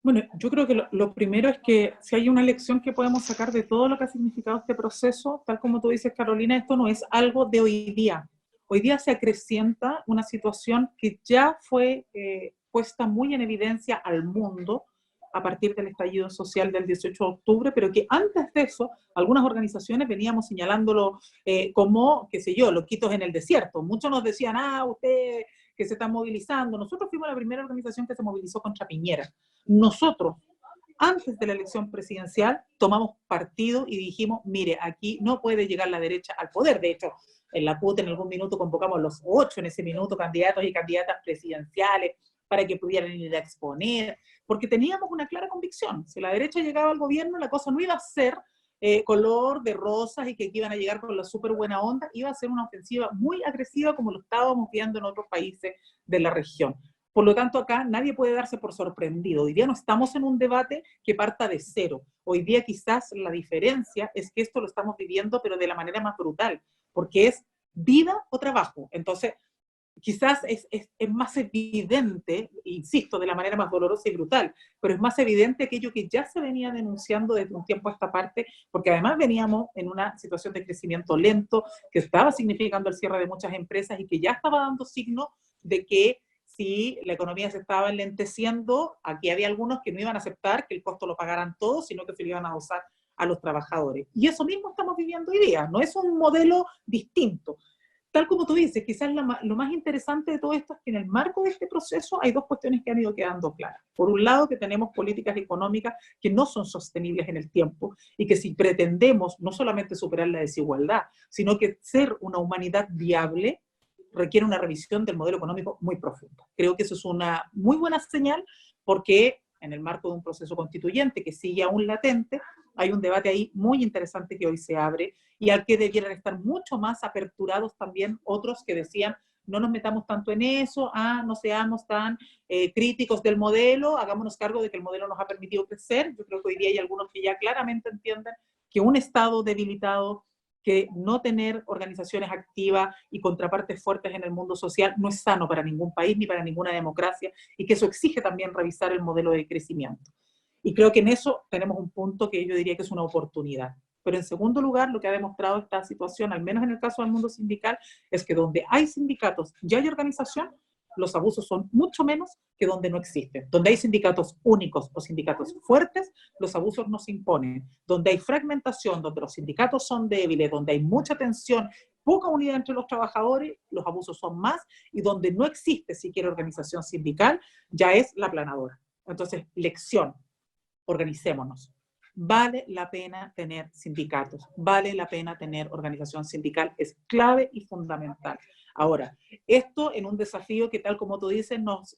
Bueno, yo creo que lo primero es que si hay una lección que podemos sacar de todo lo que ha significado este proceso, tal como tú dices, Carolina, esto no es algo de hoy día. Hoy día se acrecienta una situación que ya fue puesta muy en evidencia al mundo a partir del estallido social del 18 de octubre, pero que antes de eso, algunas organizaciones veníamos señalándolo como, qué sé yo, loquitos en el desierto. Muchos nos decían, usted que se está movilizando. Nosotros fuimos la primera organización que se movilizó contra Piñera. Nosotros, antes de la elección presidencial, tomamos partido y dijimos, mire, aquí no puede llegar la derecha al poder. De hecho, en la CUT en algún minuto convocamos los 8 en ese minuto, candidatos y candidatas presidenciales, para que pudieran ir a exponer, porque teníamos una clara convicción. Si la derecha llegaba al gobierno, la cosa no iba a ser color de rosas y que iban a llegar con la súper buena onda, iba a ser una ofensiva muy agresiva como lo estábamos viendo en otros países de la región. Por lo tanto, acá nadie puede darse por sorprendido. Hoy día no estamos en un debate que parta de cero. Hoy día quizás la diferencia es que esto lo estamos viviendo, pero de la manera más brutal, porque es vida o trabajo. Entonces, quizás es más evidente, insisto, de la manera más dolorosa y brutal, pero es más evidente aquello que ya se venía denunciando desde un tiempo a esta parte, porque además veníamos en una situación de crecimiento lento, que estaba significando el cierre de muchas empresas y que ya estaba dando signos de que si la economía se estaba enlenteciendo, aquí había algunos que no iban a aceptar que el costo lo pagaran todos, sino que se lo iban a usar a los trabajadores. Y eso mismo estamos viviendo hoy día, no es un modelo distinto. Tal como tú dices, quizás lo más interesante de todo esto es que en el marco de este proceso hay dos cuestiones que han ido quedando claras. Por un lado, que tenemos políticas económicas que no son sostenibles en el tiempo y que si pretendemos no solamente superar la desigualdad, sino que ser una humanidad viable, requiere una revisión del modelo económico muy profunda. Creo que eso es una muy buena señal porque en el marco de un proceso constituyente que sigue aún latente, hay un debate ahí muy interesante que hoy se abre y al que debieran estar mucho más aperturados también otros que decían no nos metamos tanto en eso, no seamos tan críticos del modelo, hagámonos cargo de que el modelo nos ha permitido crecer. Yo creo que hoy día hay algunos que ya claramente entienden que un Estado debilitado, que no tener organizaciones activas y contrapartes fuertes en el mundo social no es sano para ningún país ni para ninguna democracia y que eso exige también revisar el modelo de crecimiento. Y creo que en eso tenemos un punto que yo diría que es una oportunidad. Pero en segundo lugar, lo que ha demostrado esta situación, al menos en el caso del mundo sindical, es que donde hay sindicatos y hay organización, los abusos son mucho menos que donde no existen. Donde hay sindicatos únicos o sindicatos fuertes, los abusos no se imponen. Donde hay fragmentación, donde los sindicatos son débiles, donde hay mucha tensión, poca unidad entre los trabajadores, los abusos son más, y donde no existe siquiera organización sindical, ya es la aplanadora. Entonces, lección, organicémonos. Vale la pena tener sindicatos, vale la pena tener organización sindical, es clave y fundamental. Ahora, esto en un desafío que tal como tú dices nos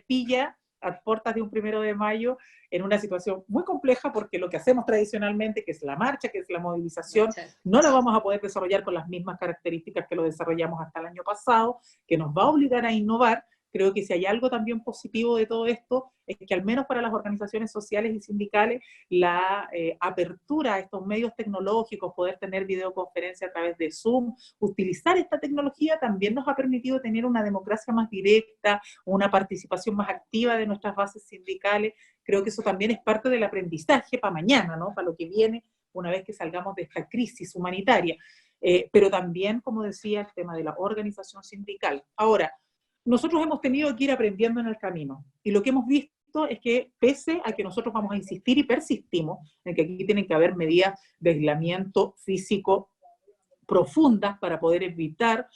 pilla a puertas de un 1 de mayo en una situación muy compleja porque lo que hacemos tradicionalmente, que es la marcha, que es la movilización, no la vamos a poder desarrollar con las mismas características que lo desarrollamos hasta el año pasado, que nos va a obligar a innovar. Creo que si hay algo también positivo de todo esto, es que al menos para las organizaciones sociales y sindicales, la apertura a estos medios tecnológicos, poder tener videoconferencia a través de Zoom, utilizar esta tecnología también nos ha permitido tener una democracia más directa, una participación más activa de nuestras bases sindicales. Creo que eso también es parte del aprendizaje para mañana, ¿no? Para lo que viene una vez que salgamos de esta crisis humanitaria. Pero también, como decía, el tema de la organización sindical. Ahora, nosotros hemos tenido que ir aprendiendo en el camino y lo que hemos visto es que pese a que nosotros vamos a insistir y persistimos en que aquí tienen que haber medidas de aislamiento físico profundas para poder evitar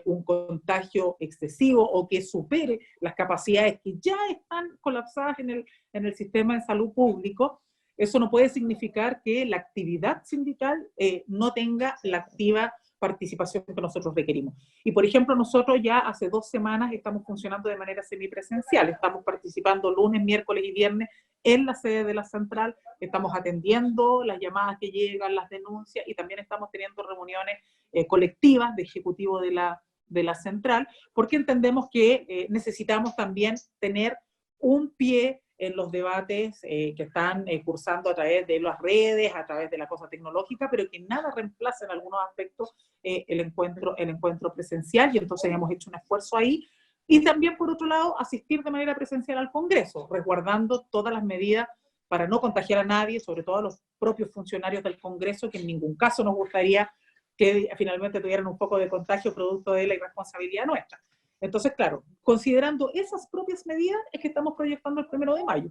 un contagio excesivo o que supere las capacidades que ya están colapsadas en el sistema de salud público, eso no puede significar que la actividad sindical no tenga la activa participación que nosotros requerimos. Y por ejemplo, nosotros ya hace 2 semanas estamos funcionando de manera semipresencial, estamos participando lunes, miércoles y viernes en la sede de la central, estamos atendiendo las llamadas que llegan, las denuncias y también estamos teniendo reuniones colectivas de ejecutivo de la central, porque entendemos que necesitamos también tener un pie en los debates que están cursando a través de las redes, a través de la cosa tecnológica, pero que nada reemplaza en algunos aspectos el encuentro presencial, y entonces hemos hecho un esfuerzo ahí. Y también, por otro lado, asistir de manera presencial al Congreso, resguardando todas las medidas para no contagiar a nadie, sobre todo a los propios funcionarios del Congreso, que en ningún caso nos gustaría que finalmente tuvieran un poco de contagio producto de la irresponsabilidad nuestra. Entonces, claro, considerando esas propias medidas es que estamos proyectando el 1 de mayo,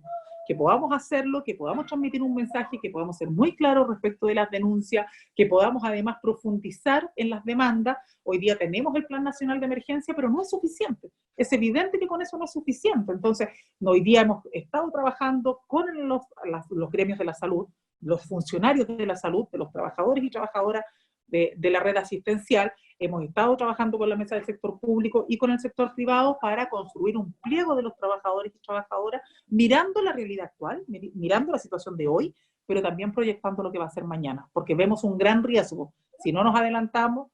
que podamos hacerlo, que podamos transmitir un mensaje, que podamos ser muy claros respecto de las denuncias, que podamos además profundizar en las demandas. Hoy día tenemos el Plan Nacional de Emergencia, pero no es suficiente. Es evidente que con eso no es suficiente. Entonces, hoy día hemos estado trabajando con los gremios de la salud, los funcionarios de la salud, de los trabajadores y trabajadoras de la red asistencial. Hemos estado trabajando con la mesa del sector público y con el sector privado para construir un pliego de los trabajadores y trabajadoras, mirando la realidad actual, mirando la situación de hoy, pero también proyectando lo que va a ser mañana, porque vemos un gran riesgo, si no nos adelantamos,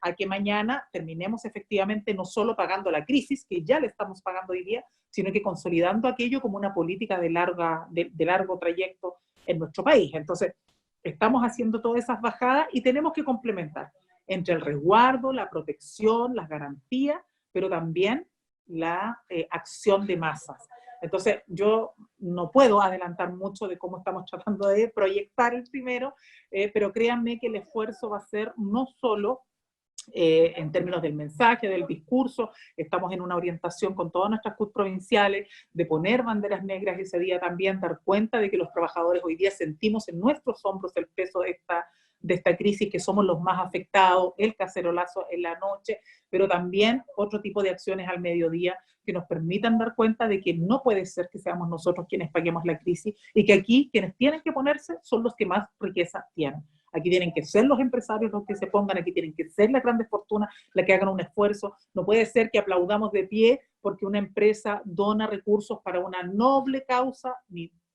a que mañana terminemos efectivamente no solo pagando la crisis, que ya le estamos pagando hoy día, sino que consolidando aquello como una política de largo trayecto en nuestro país. Entonces, estamos haciendo todas esas bajadas y tenemos que complementar entre el resguardo, la protección, las garantías, pero también la acción de masas. Entonces, yo no puedo adelantar mucho de cómo estamos tratando de proyectar el primero, pero créanme que el esfuerzo va a ser no solo en términos del mensaje, del discurso, estamos en una orientación con todas nuestras CUT provinciales, de poner banderas negras ese día también, dar cuenta de que los trabajadores hoy día sentimos en nuestros hombros el peso de esta crisis, que somos los más afectados, el cacerolazo en la noche, pero también otro tipo de acciones al mediodía que nos permitan dar cuenta de que no puede ser que seamos nosotros quienes paguemos la crisis y que aquí quienes tienen que ponerse son los que más riqueza tienen. Aquí tienen que ser los empresarios los que se pongan, aquí tienen que ser las grandes fortunas las que hagan un esfuerzo. No puede ser que aplaudamos de pie porque una empresa dona recursos para una noble causa,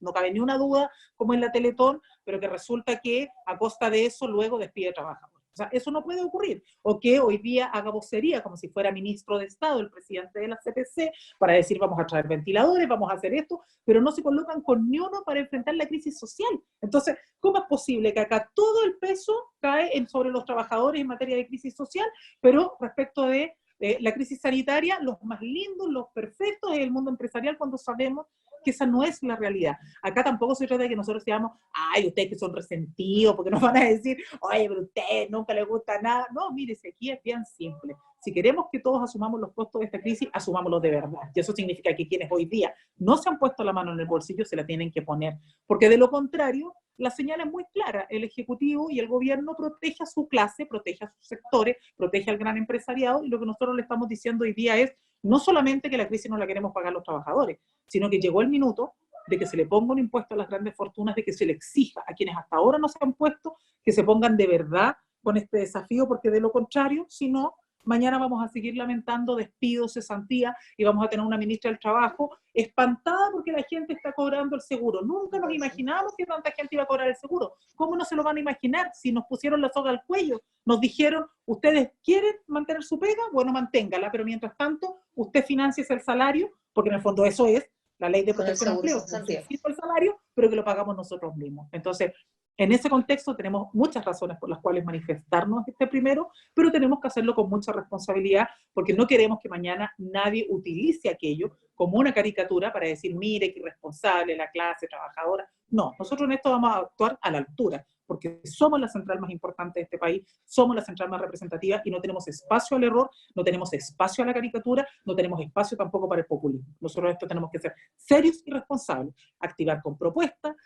no cabe ni una duda, como en la Teletón, pero que resulta que a costa de eso luego despide trabajadores. O sea, eso no puede ocurrir. O que hoy día haga vocería como si fuera ministro de Estado, el presidente de la CPC, para decir vamos a traer ventiladores, vamos a hacer esto, pero no se colocan con ni uno para enfrentar la crisis social. Entonces, ¿cómo es posible que acá todo el peso cae sobre los trabajadores en materia de crisis social, pero respecto de la crisis sanitaria, los más lindos, los perfectos es el mundo empresarial, cuando sabemos que esa no es la realidad? Acá tampoco se trata de que nosotros digamos, ay, ustedes que son resentidos, porque nos van a decir, oye, pero a ustedes nunca les gusta nada. No, mire, aquí es bien simple. Si queremos que todos asumamos los costos de esta crisis, asumámoslos de verdad. Y eso significa que quienes hoy día no se han puesto la mano en el bolsillo se la tienen que poner. Porque de lo contrario, la señal es muy clara. El Ejecutivo y el Gobierno protege a su clase, protege a sus sectores, protege al gran empresariado, y lo que nosotros le estamos diciendo hoy día es no solamente que la crisis no la queremos pagar los trabajadores, sino que llegó el minuto de que se le ponga un impuesto a las grandes fortunas, de que se le exija a quienes hasta ahora no se han puesto, que se pongan de verdad con este desafío, porque de lo contrario, si no, mañana vamos a seguir lamentando despidos, cesantías, y vamos a tener una ministra del Trabajo espantada porque la gente está cobrando el seguro. Nunca nos imaginábamos que tanta gente iba a cobrar el seguro. ¿Cómo no se lo van a imaginar si nos pusieron la soga al cuello? Nos dijeron, ¿ustedes quieren mantener su pega? Bueno, manténgala, pero mientras tanto, usted financie el salario, porque en el fondo eso es la ley de protección de empleo, el salario, pero que lo pagamos nosotros mismos. Entonces, en ese contexto tenemos muchas razones por las cuales manifestarnos este primero, pero tenemos que hacerlo con mucha responsabilidad, porque no queremos que mañana nadie utilice aquello como una caricatura para decir, mire, qué irresponsable la clase trabajadora. No, nosotros en esto vamos a actuar a la altura, porque somos la central más importante de este país, somos la central más representativa y no tenemos espacio al error, no tenemos espacio a la caricatura, no tenemos espacio tampoco para el populismo. Nosotros esto tenemos que ser serios y responsables, activar con propuestas,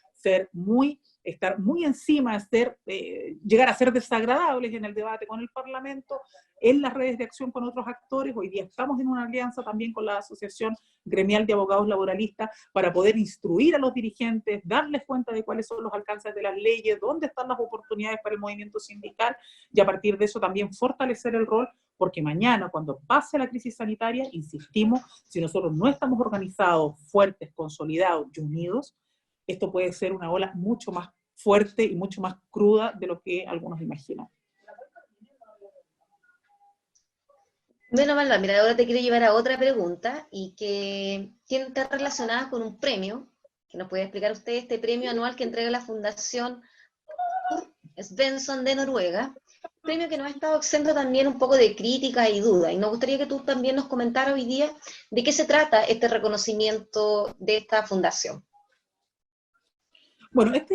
estar muy encima, llegar a ser desagradables en el debate con el Parlamento, en las redes de acción con otros actores. Hoy día estamos en una alianza también con la Asociación Gremial de Abogados Laboralistas para poder instruir a los dirigentes, darles cuenta de cuáles son los alcances de las leyes, dónde están las oportunidades para el movimiento sindical, y a partir de eso también fortalecer el rol, porque mañana, cuando pase la crisis sanitaria, insistimos, si nosotros no estamos organizados, fuertes, consolidados y unidos, esto puede ser una ola mucho más fuerte y mucho más cruda de lo que algunos imaginan. Bueno, Malva, mira, ahora te quiero llevar a otra pregunta y que está relacionada con un premio, que nos puede explicar usted, este premio anual que entrega la Fundación Svensson de Noruega, premio que nos ha estado exento también un poco de crítica y duda, y nos gustaría que tú también nos comentaras hoy día de qué se trata este reconocimiento de esta fundación. Bueno, este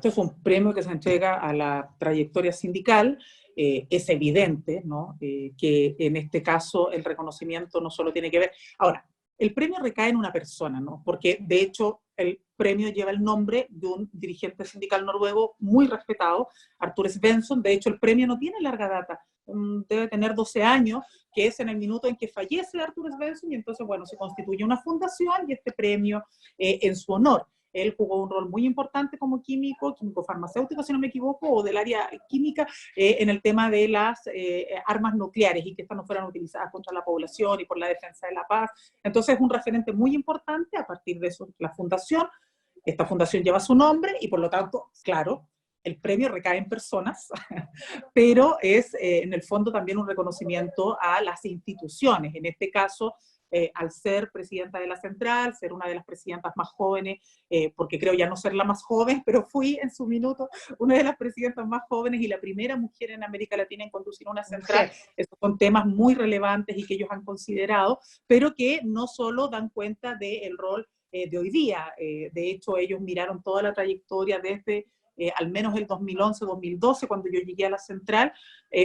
es un premio que se entrega a la trayectoria sindical. Es evidente, ¿no? Que en este caso el reconocimiento no solo tiene que ver... Ahora, el premio recae en una persona, ¿no? Porque de hecho el premio lleva el nombre de un dirigente sindical noruego muy respetado, Arthur Svensson. De hecho, el premio no tiene larga data, debe tener 12 años, que es en el minuto en que fallece Arthur Svensson, y entonces, bueno, se constituye una fundación y este premio en su honor. Él jugó un rol muy importante como químico farmacéutico, si no me equivoco, o del área química, en el tema de las armas nucleares y que estas no fueran utilizadas contra la población y por la defensa de la paz. Entonces es un referente muy importante. A partir de eso, la fundación, esta fundación lleva su nombre y por lo tanto, claro, el premio recae en personas, pero es en el fondo también un reconocimiento a las instituciones. En este caso, al ser presidenta de la Central, ser una de las presidentas más jóvenes, porque creo ya no ser la más joven, pero fui en su minuto una de las presidentas más jóvenes y la primera mujer en América Latina en conducir una central. Estos son temas muy relevantes y que ellos han considerado, pero que no solo dan cuenta del rol de hoy día. De hecho, ellos miraron toda la trayectoria desde al menos el 2011-2012, cuando yo llegué a la central,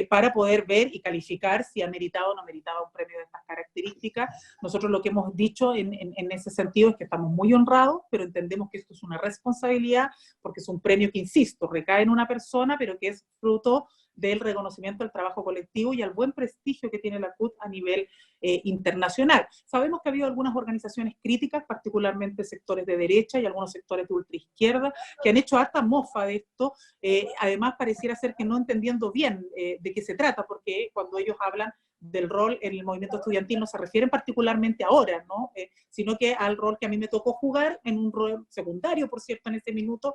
para poder ver y calificar si ha meritado o no meritado un premio de estas características. Nosotros lo que hemos dicho en ese sentido es que estamos muy honrados, pero entendemos que esto es una responsabilidad, porque es un premio que, insisto, recae en una persona, pero que es fruto del reconocimiento del trabajo colectivo y al buen prestigio que tiene la CUT a nivel internacional. Sabemos que ha habido algunas organizaciones críticas, particularmente sectores de derecha y algunos sectores de ultraizquierda, que han hecho harta mofa de esto. Además, pareciera ser que no entendiendo bien de qué se trata, porque cuando ellos hablan del rol en el movimiento estudiantil no se refieren particularmente ahora, ¿no? Sino que al rol que a mí me tocó jugar en un rol secundario, por cierto, en ese minuto,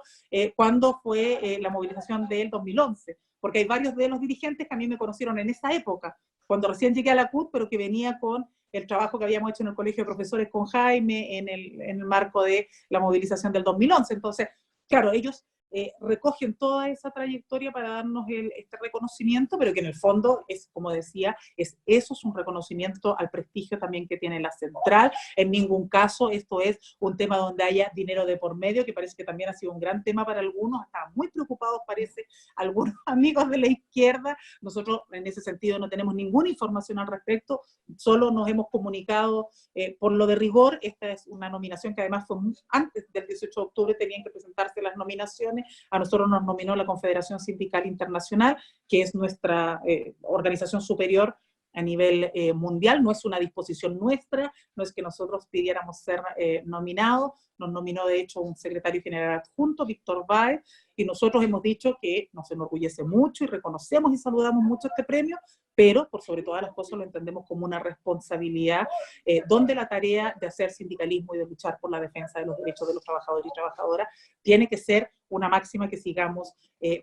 cuando fue la movilización del 2011, porque hay varios de los dirigentes que a mí me conocieron en esa época, cuando recién llegué a la CUT, pero que venía con el trabajo que habíamos hecho en el Colegio de Profesores con Jaime en el marco de la movilización del 2011. Entonces, claro, ellos recogen toda esa trayectoria para darnos este reconocimiento, pero que en el fondo es, como decía, eso es un reconocimiento al prestigio también que tiene la central. En ningún caso esto es un tema donde haya dinero de por medio, que parece que también ha sido un gran tema para algunos, estaban muy preocupados, parece, algunos amigos de la izquierda. Nosotros en ese sentido no tenemos ninguna información al respecto, solo nos hemos comunicado por lo de rigor. Esta es una nominación que además fue antes del 18 de octubre, tenían que presentarse las nominaciones. A nosotros nos nominó la Confederación Sindical Internacional, que es nuestra organización superior a nivel mundial. No es una disposición nuestra, no es que nosotros pidiéramos ser nominados. Nos nominó de hecho un secretario general adjunto, Víctor Báez, y nosotros hemos dicho que nos enorgullece mucho y reconocemos y saludamos mucho este premio, pero por sobre todas las cosas lo entendemos como una responsabilidad, donde la tarea de hacer sindicalismo y de luchar por la defensa de los derechos de los trabajadores y trabajadoras tiene que ser una máxima que sigamos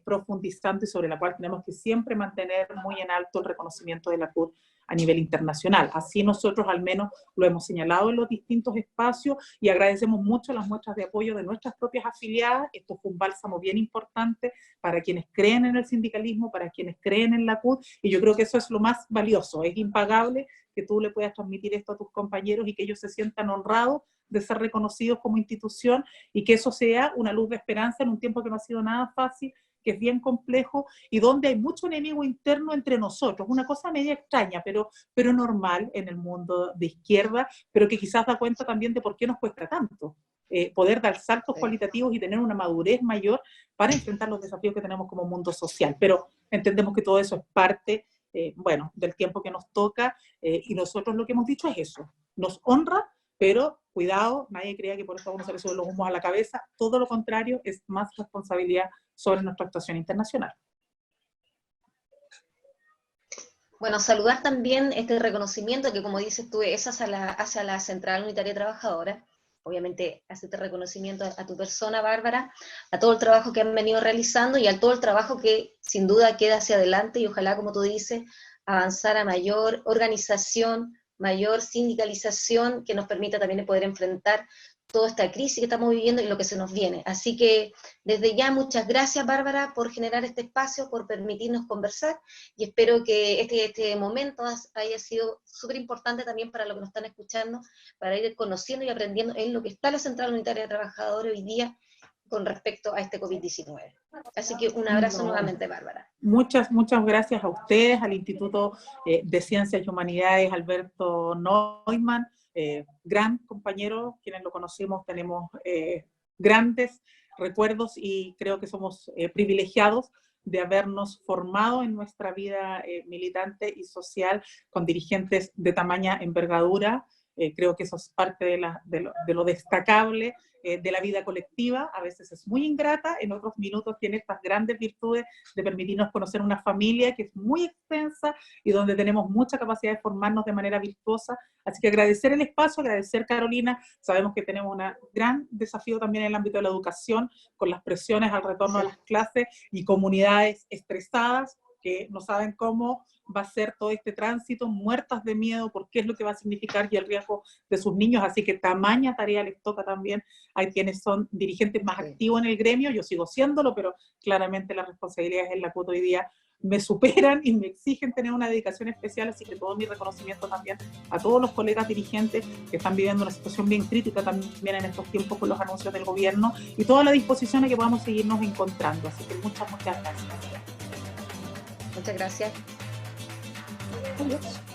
profundizando y sobre la cual tenemos que siempre mantener muy en alto el reconocimiento de la CUT a nivel internacional. Así nosotros al menos lo hemos señalado en los distintos espacios y agradecemos mucho las muestras de apoyo de nuestras propias afiliadas. Esto fue un bálsamo bien importante para quienes creen en el sindicalismo, para quienes creen en la CUT, y yo creo que eso es lo más valioso. Es impagable que tú le puedas transmitir esto a tus compañeros y que ellos se sientan honrados de ser reconocidos como institución y que eso sea una luz de esperanza en un tiempo que no ha sido nada fácil, que es bien complejo y donde hay mucho enemigo interno entre nosotros, una cosa media extraña, pero normal en el mundo de izquierda, pero que quizás da cuenta también de por qué nos cuesta tanto poder dar saltos cualitativos y tener una madurez mayor para enfrentar los desafíos que tenemos como mundo social. Pero entendemos que todo eso es parte, bueno, del tiempo que nos toca, y nosotros lo que hemos dicho es eso, nos honra, pero cuidado, nadie crea que por eso a uno se le suben los humos a la cabeza, todo lo contrario, es más responsabilidad sobre nuestra actuación internacional. Bueno, saludar también este reconocimiento que, como dices tú, es hacia la Central Unitaria Trabajadora. Obviamente, hacerte reconocimiento a tu persona, Bárbara, a todo el trabajo que han venido realizando y a todo el trabajo que sin duda queda hacia adelante y ojalá, como tú dices, avanzar a mayor organización, mayor sindicalización que nos permita también poder enfrentar toda esta crisis que estamos viviendo y lo que se nos viene. Así que desde ya muchas gracias, Bárbara, por generar este espacio, por permitirnos conversar y espero que este momento haya sido súper importante también para los que nos están escuchando, para ir conociendo y aprendiendo en lo que está la Central Unitaria de Trabajadores hoy día, con respecto a este COVID-19. Así que un abrazo nuevamente, Bárbara. Muchas gracias a ustedes, al Instituto de Ciencias y Humanidades Alberto Neumann, gran compañero, quienes lo conocimos tenemos grandes recuerdos y creo que somos privilegiados de habernos formado en nuestra vida militante y social con dirigentes de tamaña envergadura. Creo que eso es parte de lo destacable de la vida colectiva. A veces es muy ingrata, en otros minutos tiene estas grandes virtudes de permitirnos conocer una familia que es muy extensa y donde tenemos mucha capacidad de formarnos de manera virtuosa. Así que agradecer el espacio, agradecer, Carolina. Sabemos que tenemos un gran desafío también en el ámbito de la educación, con las presiones al retorno a las clases y comunidades estresadas que no saben cómo va a ser todo este tránsito, muertas de miedo por qué es lo que va a significar y el riesgo de sus niños, así que tamaña tarea les toca también. Hay quienes son dirigentes más activos en el gremio, yo sigo siéndolo, pero claramente las responsabilidades en la CUT hoy día me superan y me exigen tener una dedicación especial, así que todo mi reconocimiento también a todos los colegas dirigentes que están viviendo una situación bien crítica también en estos tiempos con los anuncios del gobierno y toda la disposición a que podamos seguirnos encontrando, así que muchas gracias. Muchas gracias. Adiós.